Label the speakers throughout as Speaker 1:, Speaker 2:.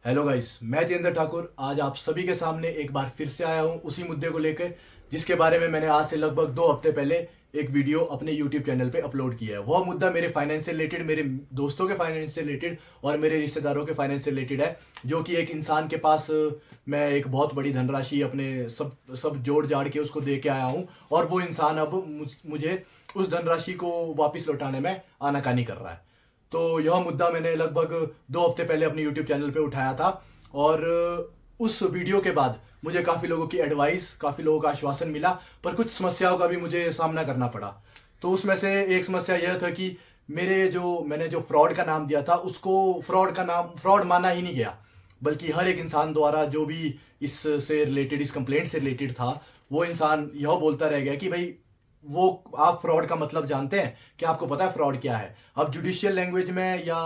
Speaker 1: Hello guys, मैं जितेंद्र ठाकुर आज आप सभी के सामने एक बार फिर से आया हूं उसी मुद्दे को लेकर जिसके बारे में मैंने आज से लगभग 2 हफ्ते पहले एक वीडियो अपने यूट्यूब चैनल पे अपलोड किया है। वह मुद्दा मेरे फाइनेंस से रिलेटेड, मेरे दोस्तों के फाइनेंस से रिलेटेड और मेरे रिश्तेदारों के फाइनेंस से रिलेटेड है। जो कि एक इंसान के पास मैं एक बहुत बड़ी धनराशि अपने सब सब जोड़ जाड़ के उसको दे के आया हूँ और वो इंसान अब मुझे उस धनराशि को वापस लौटाने में आनाकानी कर रहा है। तो यह मुद्दा मैंने लगभग 2 हफ्ते पहले अपने यूट्यूब चैनल पे उठाया था और उस वीडियो के बाद मुझे काफ़ी लोगों की एडवाइस, काफ़ी लोगों का आश्वासन मिला, पर कुछ समस्याओं का भी मुझे सामना करना पड़ा। तो उसमें से एक समस्या यह था कि मैंने जो फ्रॉड का नाम दिया था उसको फ्रॉड माना ही नहीं गया, बल्कि हर एक इंसान द्वारा जो भी इससे रिलेटेड, इस कंप्लेंट से रिलेटेड था, वो इंसान यह बोलता रह गया कि भाई वो आप फ्रॉड का मतलब जानते हैं, क्या आपको पता है फ्रॉड क्या है। अब जुडिशियल लैंग्वेज में या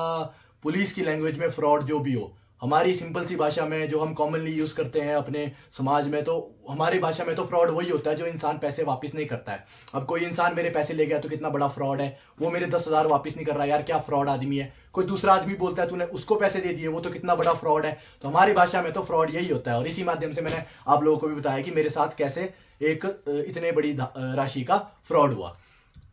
Speaker 1: पुलिस की लैंग्वेज में फ्रॉड जो भी हो, हमारी सिंपल सी भाषा में जो हम कॉमनली यूज करते हैं अपने समाज में, तो हमारी भाषा में तो फ्रॉड वही होता है जो इंसान पैसे वापस नहीं करता है। अब कोई इंसान मेरे पैसे ले गया तो कितना बड़ा फ्रॉड है, वो मेरे 10,000 वापस नहीं कर रहा, यार क्या फ्रॉड आदमी है। कोई दूसरा आदमी बोलता है तूने उसको पैसे दे दिए, वो तो कितना बड़ा फ्रॉड है। तो हमारी भाषा में तो फ्रॉड यही होता है और इसी माध्यम से मैंने आप लोगों को भी बताया कि मेरे साथ कैसे एक इतने बड़ी राशि का फ्रॉड हुआ।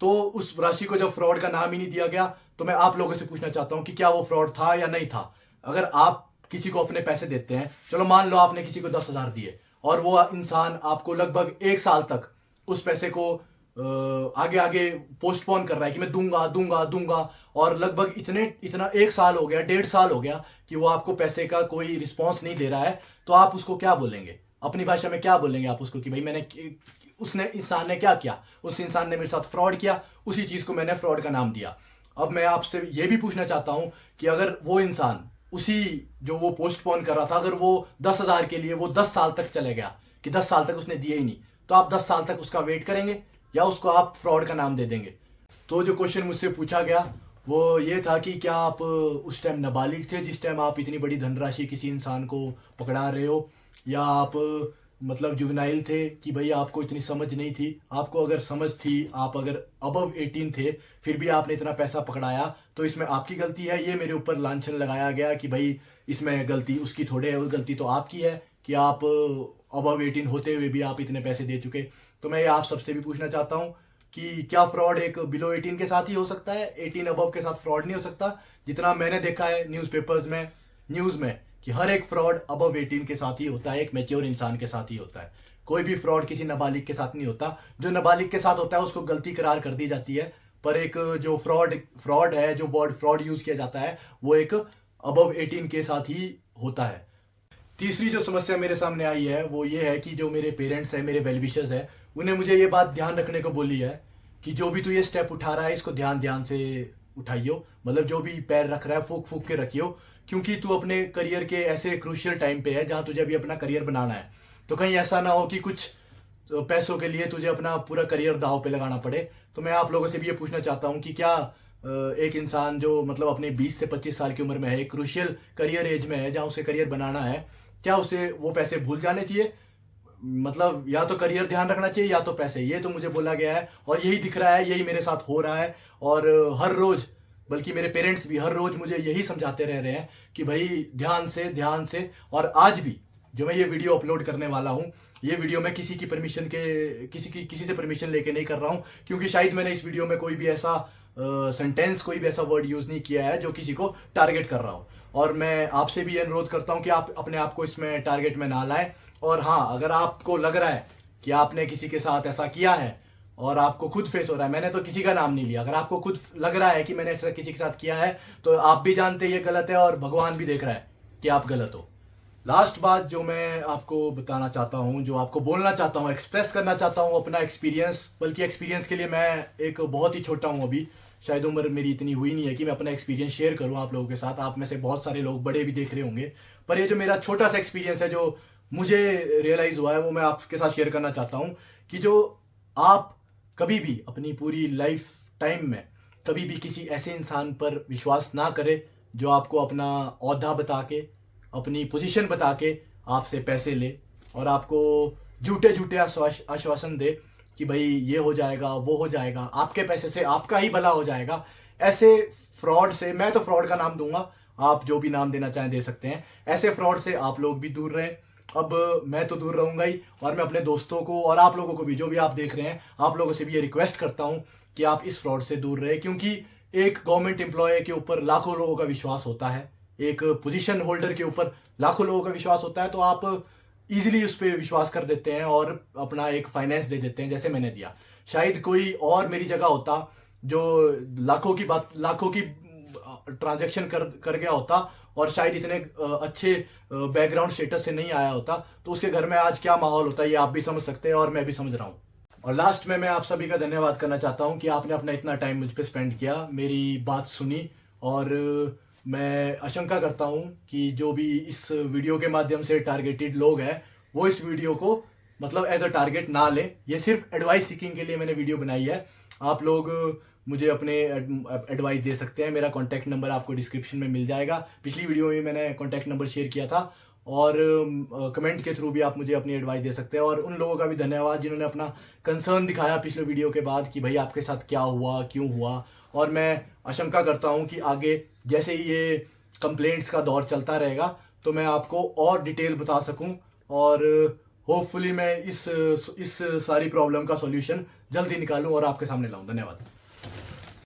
Speaker 1: तो उस राशि को जब फ्रॉड का नाम ही नहीं दिया गया, तो मैं आप लोगों से पूछना चाहता हूं कि क्या वो फ्रॉड था या नहीं था। अगर आप किसी को अपने पैसे देते हैं, चलो मान लो आपने किसी को 10,000 दिए और वो इंसान आपको लगभग 1 साल तक उस पैसे को आगे आगे पोस्टपोन कर रहा है कि मैं दूंगा दूंगा दूंगा, और लगभग इतना 1 साल हो गया, 1.5 साल हो गया कि वो आपको पैसे का कोई रिस्पॉन्स नहीं दे रहा है, तो आप उसको क्या बोलेंगे? अपनी भाषा में क्या बोलेंगे आप उसको कि भाई उसने इंसान ने क्या किया, उस इंसान ने मेरे साथ फ्रॉड किया, उसी चीज को मैंने फ्रॉड का नाम दिया। अब मैं आपसे ये भी पूछना चाहता हूं कि अगर वो इंसान उसी जो वो पोस्टपोन कर रहा था, अगर वो 10,000 के लिए वो 10 साल तक चले गया कि 10 साल तक उसने दिए ही नहीं, तो आप 10 साल तक उसका वेट करेंगे या उसको आप फ्रॉड का नाम दे देंगे? तो जो क्वेश्चन मुझसे पूछा गया वो ये था कि क्या आप उस टाइम नाबालिग थे जिस टाइम आप इतनी बड़ी धनराशि किसी इंसान को पकड़ा रहे हो, या आप मतलब जुवेनाइल थे कि भाई आपको इतनी समझ नहीं थी। आपको अगर समझ थी, आप अगर अबव 18 थे, फिर भी आपने इतना पैसा पकड़ाया, तो इसमें आपकी गलती है। ये मेरे ऊपर लांछन लगाया गया कि भाई इसमें गलती उसकी थोड़े है, गलती तो आपकी है कि आप अबव 18 होते हुए भी आप इतने पैसे दे चुके। तो मैं ये आप सबसे भी पूछना चाहता हूँ कि क्या फ्रॉड एक बिलो 18 के साथ ही हो सकता है, 18 अबव के साथ फ्रॉड नहीं हो सकता? जितना मैंने देखा है न्यूज़पेपर्स में, न्यूज़ में, कि हर एक फ्रॉड अबव 18 के साथ ही होता है, एक मैच्योर इंसान के साथ ही होता है। कोई भी फ्रॉड किसी नाबालिग के साथ नहीं होता। जो नाबालिग के साथ होता है उसको गलती करार कर दी जाती है, पर एक जो फ्रॉड है, जो वर्ड फ्रॉड यूज किया जाता है, वो एक अबव 18 के साथ ही होता है। तीसरी जो समस्या मेरे सामने आई है वो ये है कि जो मेरे पेरेंट्स हैं, मेरे वेल विशर्स हैं, उन्हें मुझे ये बात ध्यान रखने को बोली है कि जो भी तू ये स्टेप उठा रहा है इसको ध्यान ध्यान से उठाइयो। मतलब जो भी पैर रख रहा है फूक फूक के रखियो, क्योंकि तू अपने करियर के ऐसे क्रूशियल टाइम पे है जहां तुझे अभी अपना करियर बनाना है। तो कहीं ऐसा ना हो कि कुछ पैसों के लिए तुझे अपना पूरा करियर दांव पे लगाना पड़े। तो मैं आप लोगों से भी ये पूछना चाहता हूँ कि क्या एक इंसान जो मतलब अपने 20 से 25 साल की उम्र में है, एक क्रूशियल करियर एज में है जहां उसे करियर बनाना है, क्या उसे वो पैसे भूल जाने चाहिए? मतलब या तो करियर ध्यान रखना चाहिए या तो पैसे, ये तो मुझे बोला गया है और यही दिख रहा है, यही मेरे साथ हो रहा है। और हर रोज, बल्कि मेरे पेरेंट्स भी हर रोज मुझे यही समझाते रह रहे हैं कि भाई ध्यान से ध्यान से। और आज भी जो मैं ये वीडियो अपलोड करने वाला हूँ, ये वीडियो मैं किसी से परमिशन लेके नहीं कर रहा हूँ, क्योंकि शायद मैंने इस वीडियो में कोई भी ऐसा सेंटेंस, कोई भी ऐसा वर्ड यूज नहीं किया है जो किसी को टारगेट कर रहा हो। और मैं आपसे भी अनुरोध करता हूं कि आप अपने आप को इसमें टारगेट में ना लाएं। और हाँ, अगर आपको लग रहा है कि आपने किसी के साथ ऐसा किया है और आपको खुद फेस हो रहा है, मैंने तो किसी का नाम नहीं लिया, अगर आपको खुद लग रहा है कि मैंने ऐसा किसी के साथ किया है, तो आप भी जानते ये गलत है और भगवान भी देख रहा है कि आप गलत हो। लास्ट बात जो मैं आपको बताना चाहता हूँ, जो आपको बोलना चाहता हूँ, एक्सप्रेस करना चाहता हूँ अपना एक्सपीरियंस, बल्कि एक्सपीरियंस के लिए मैं एक बहुत ही छोटा हूँ अभी, शायद उम्र मेरी इतनी हुई नहीं है कि मैं अपना एक्सपीरियंस शेयर करूँ आप लोगों के साथ। आप में से बहुत सारे लोग बड़े भी देख रहे होंगे, पर ये जो मेरा छोटा सा एक्सपीरियंस है जो मुझे रियलाइज हुआ है, वो मैं आपके साथ शेयर करना चाहता हूँ कि जो आप कभी भी अपनी पूरी लाइफ टाइम में कभी भी किसी ऐसे इंसान पर विश्वास ना करें जो आपको अपना ओहदा बता के, अपनी पोजीशन बता के आपसे पैसे ले और आपको झूठे झूठे आश्वासन दे कि भाई ये हो जाएगा, वो हो जाएगा, आपके पैसे से आपका ही भला हो जाएगा। ऐसे फ्रॉड से, मैं तो फ्रॉड का नाम दूंगा, आप जो भी नाम देना चाहें दे सकते हैं। ऐसे फ्रॉड से आप लोग भी दूर रहें। अब मैं तो दूर रहूंगा ही, और मैं अपने दोस्तों को और आप लोगों को भी, जो भी आप देख रहे हैं, आप लोगों से भी ये रिक्वेस्ट करता हूं कि आप इस फ्रॉड से दूर रहे, क्योंकि एक गवर्नमेंट एम्प्लॉय के ऊपर लाखों लोगों का विश्वास होता है, एक पोजीशन होल्डर के ऊपर लाखों लोगों का विश्वास होता है, तो आप इजीली उस पर विश्वास कर देते हैं और अपना एक फाइनेंस दे देते हैं जैसे मैंने दिया। शायद कोई और मेरी जगह होता जो लाखों की ट्रांजैक्शन कर गया होता और शायद इतने अच्छे बैकग्राउंड स्टेटस से नहीं आया होता, तो उसके घर में आज क्या माहौल होता है ये आप भी समझ सकते हैं और मैं भी समझ रहा हूँ। और लास्ट में मैं आप सभी का धन्यवाद करना चाहता हूँ कि आपने अपना इतना टाइम मुझ पर स्पेंड किया, मेरी बात सुनी, और मैं आशंका करता हूँ कि जो भी इस वीडियो के माध्यम से टारगेटेड लोग हैं वो इस वीडियो को मतलब एज अ टारगेट ना लें। ये सिर्फ एडवाइस सीकिंग के लिए मैंने वीडियो बनाई है। आप लोग मुझे अपने एडवाइस दे सकते हैं। मेरा कॉन्टैक्ट नंबर आपको डिस्क्रिप्शन में मिल जाएगा। पिछली वीडियो में मैंने कॉन्टैक्ट नंबर शेयर किया था, और कमेंट के थ्रू भी आप मुझे अपनी एडवाइस दे सकते हैं। और उन लोगों का भी धन्यवाद जिन्होंने अपना कंसर्न दिखाया पिछले वीडियो के बाद कि भाई आपके साथ क्या हुआ, क्यों हुआ। और मैं आशंका करता हूं कि आगे जैसे ही ये कंप्लेंट्स का दौर चलता रहेगा तो मैं आपको और डिटेल बता सकूं, और होपफुली मैं इस सारी प्रॉब्लम का सॉल्यूशन जल्द ही निकालूं और आपके सामने लाऊं। धन्यवाद।